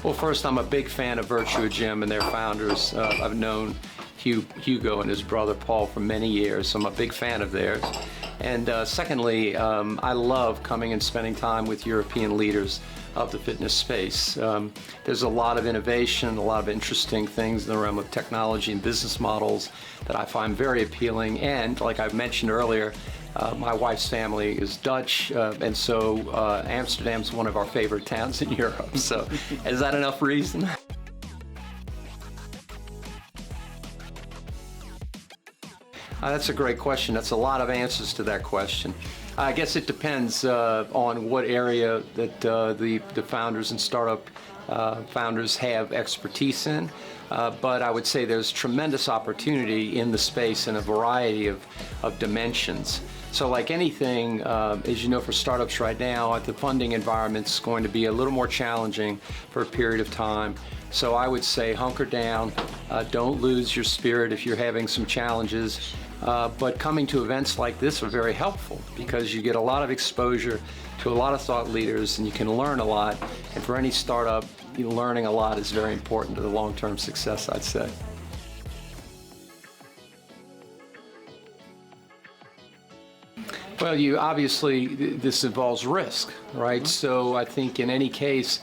Well, first, I'm a big fan of Virtua Gym and their founders. I've known Hugo and his brother Paul for many years, so I'm a big fan of theirs. And secondly, I love coming and spending time with European leaders of the fitness space. There's a lot of innovation, a lot of interesting things in the realm of technology and business models that I find very appealing. And like I've mentioned earlier, my wife's family is Dutch, and so Amsterdam's one of our favorite towns in Europe. So is that enough reason? That's a great question. That's a lot of answers to that question. I guess it depends on what area that the founders and startup founders have expertise in. But I would say there's tremendous opportunity in the space in a variety of dimensions. So like anything, as you know, for startups right now, the funding environment's going to be a little more challenging for a period of time. So I would say hunker down, don't lose your spirit if you're having some challenges. But coming to events like this are very helpful because you get a lot of exposure to a lot of thought leaders and you can learn a lot. And for any startup, learning a lot is very important to the long-term success, I'd say. Well, obviously this involves risk, right? So I think in any case,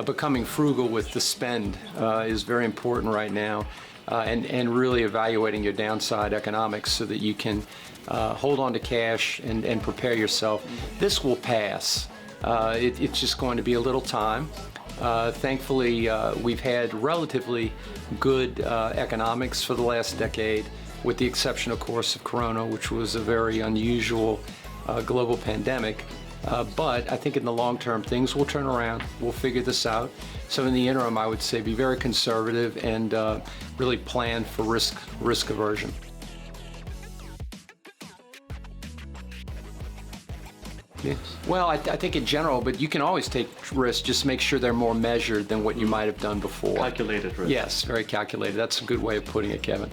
becoming frugal with the spend is very important right now. And really evaluating your downside economics so that you can hold on to cash and prepare yourself. This will pass. It's just going to be a little time. Thankfully, we've had relatively good economics for the last decade, with the exception, of course, of Corona, which was a very unusual global pandemic. But I think in the long term, things will turn around. We'll figure this out. So in the interim, I would say be very conservative and really plan for risk aversion. Yeah. Well, I think in general, but you can always take risks. Just make sure they're more measured than what you might have done before. Calculated risk. Yes, very calculated. That's a good way of putting it, Kevin.